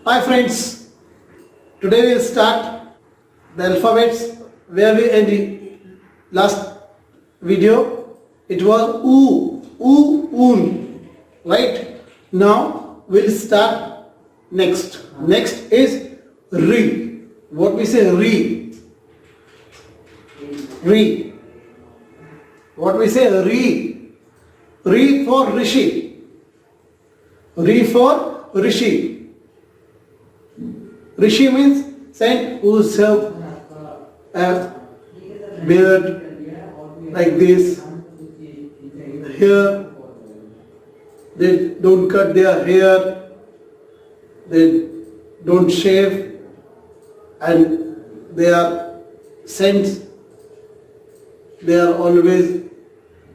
Hi friends, today we'll start the alphabets where we ended last video. It was un, right? Now we'll start next. Next is re. What we say re. Re. What we say re. Re for Rishi. Re for Rishi. Rishi means saint who have a beard like this. Here they don't cut their hair, they don't shave, and they are saints. They are always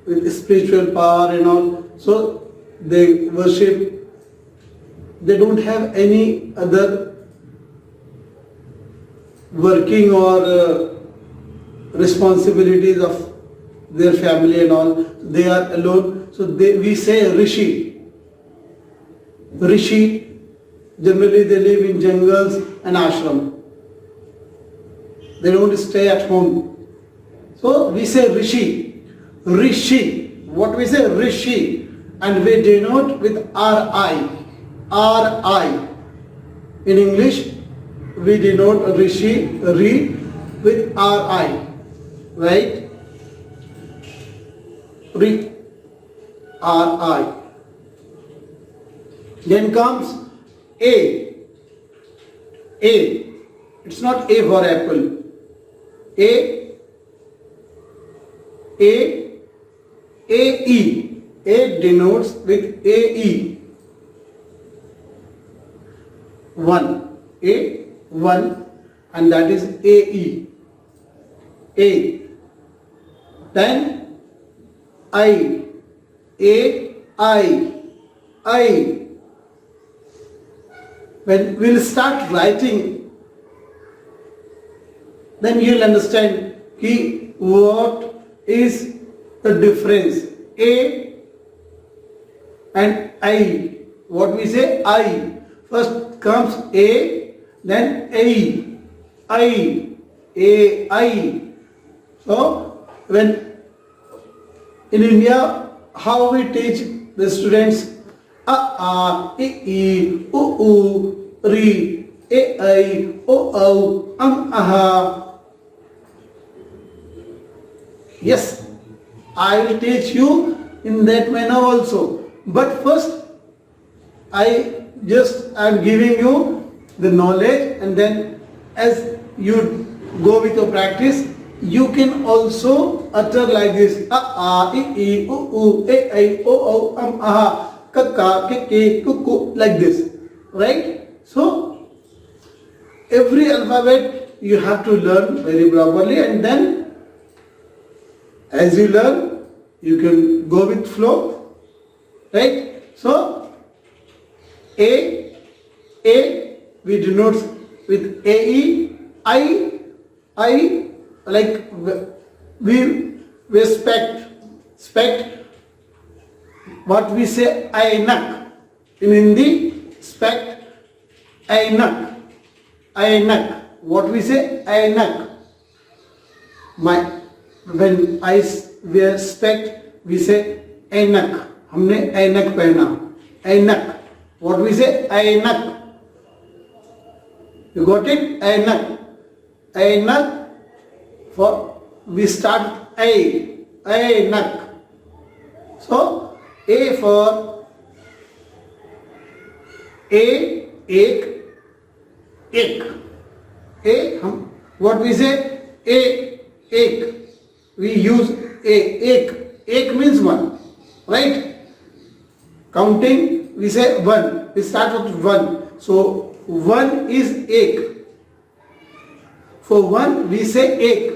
with spiritual power and all. So they worship. They don't have any other working or responsibilities of their family and all. They are alone. So we say Rishi. Rishi, generally they live in jungles and ashram. They don't stay at home. So we say Rishi. Rishi. What we say? Rishi. And we denote with R-I. R-I. In English, we denote Rishi, Ri, with R-I. Right? Ri. R-I. Then comes A. A. It's not A for apple. A. A. A-E. A denotes with A-E. One. A. One. And that is A-E. A. Then I. A. I. I. When we'll start writing, then you'll understand what is the difference. A and I. What we say? I. First comes A, then A. I. A. I. So, when in India, how we teach the students A, E, U, Ri, A, O, Aha. Yes, I will teach you in that manner also. But first, I am giving you the knowledge, and then as you go with your practice, you can also utter like this: A, E, U, A, O, Aha. Kaka, keke, kuku, like this, right? So, every alphabet you have to learn very properly, and then as you learn, you can go with flow, right? So, A, we denote with AE, I, like we spect. What we say ainak. In Hindi, spect, ainak. Ainak. What we say ainak. When I wear spect, we say ainak. हमने ainak पहना. Ainak. What we say ainak. You got it? Ainak. Ainak. For we start A. Ainak. So A for A, ek, ek. A, what we say? A, ek. We use A, ek. Ek means one, right? Counting, we say one. We start with one. So, one is ek. For one, we say ek.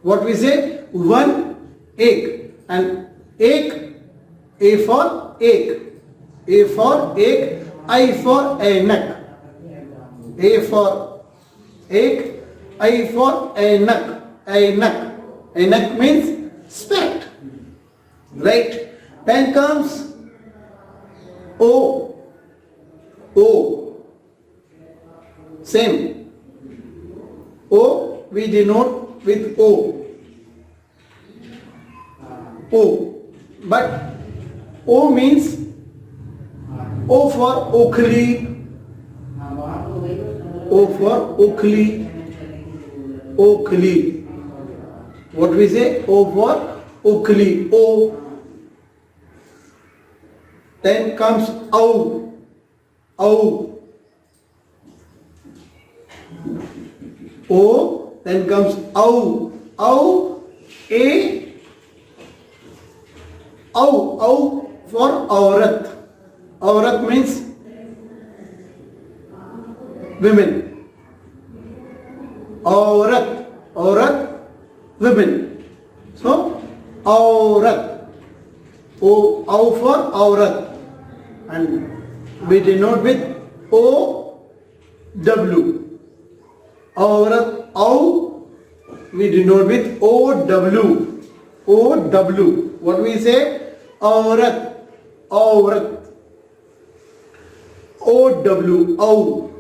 What we say? One, ek. And ek, A for ek. A for ek. I for ainak. A for ek. I for ainak. Ainak. Ainak means spect. Right? Then comes O. O. Same. O we denote with O. O. But O means O for Oakley. O for Oakley. Oakley. What we say? O for Oakley. O. Then comes O. O. O. Then comes O. O. A. O. O for Aurat. Aurat means women. Aurat. Aurat, women. So, Aurat. O for Aurat. And we denote with O, W. Aurat, O, we denote with O, W. O, W. What we say? Aurat. Aurat. O, W, O.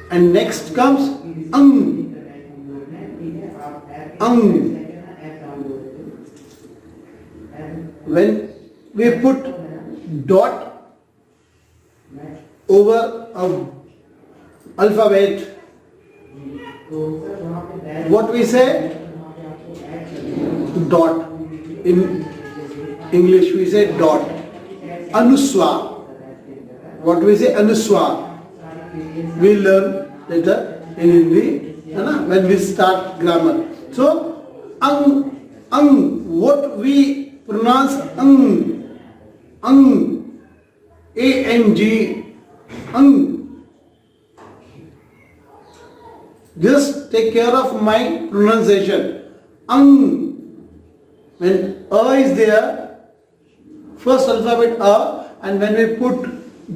And next comes Ang. Ang. When we put dot over a alphabet, what we say? Dot. In English we say dot. Anuswar. What we say? Anuswar. We learn later in Hindi when we start grammar. So, ang, what we pronounce ang, A-N-G, ang. Just take care of my pronunciation. Ang. When A is there, first alphabet A, and when we put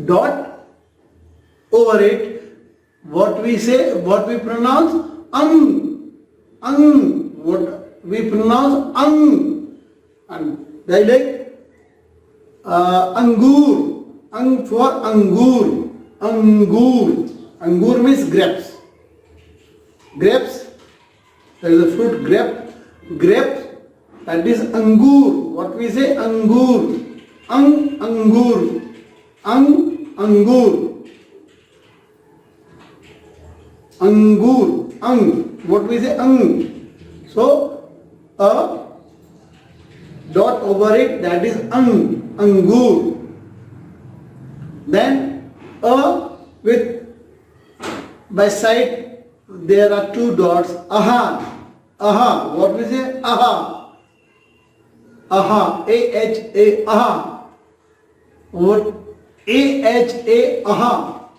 dot over it, what we say, what we pronounce? Ang. What we pronounce? Ang. And dialect, angur. Ang for angur. Angur. Angur means grapes. Grapes, that is a fruit, grapes, that is angur. What we say? Angur. Angur. Angur. Angur. What we say? So, a dot over it, that is angur. Then, with by side, there are two dots. Aha. What we say? Aha. A-H-A. Aha. What? A-H-A. Aha.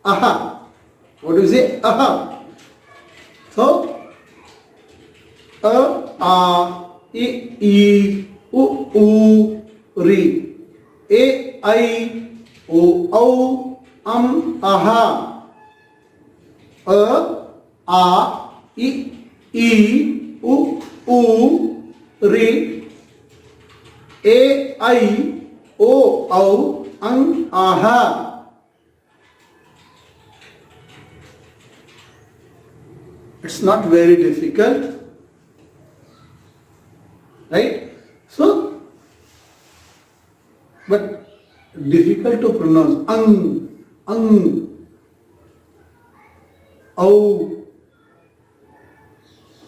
Aha. What do you say? Aha. So, A, I, U, Ri. A, I, O, aha. A, I, U, Ri. A, I, O, aha. It's not very difficult, right? So, but difficult to pronounce.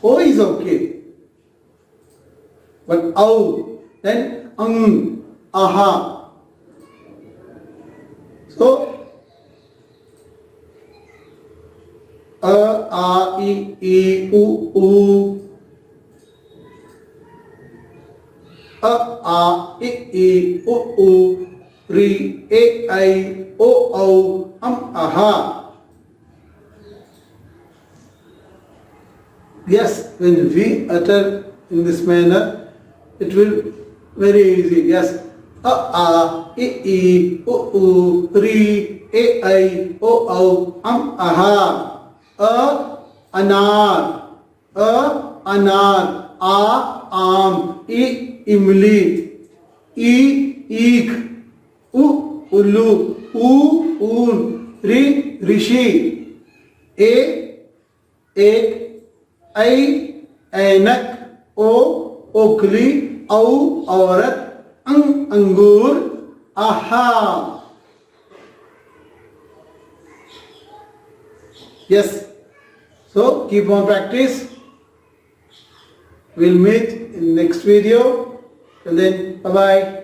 O is okay, but then aha. So, A, I, U. A, I, U. Ri, A, I, O, aha. Yes, when we utter in this manner, it will very easy. Yes. A, I, U. Ri, A, I, O, aha. Anar. A, am. I, imli. I, eek. U, ullu. U, un. Ri, rishi. A, ek. I, ऐनक. O, ओखली. औ, औरत. अंगूर. Aha. Yes. So keep on practice. We'll meet in next video. Till then, bye bye.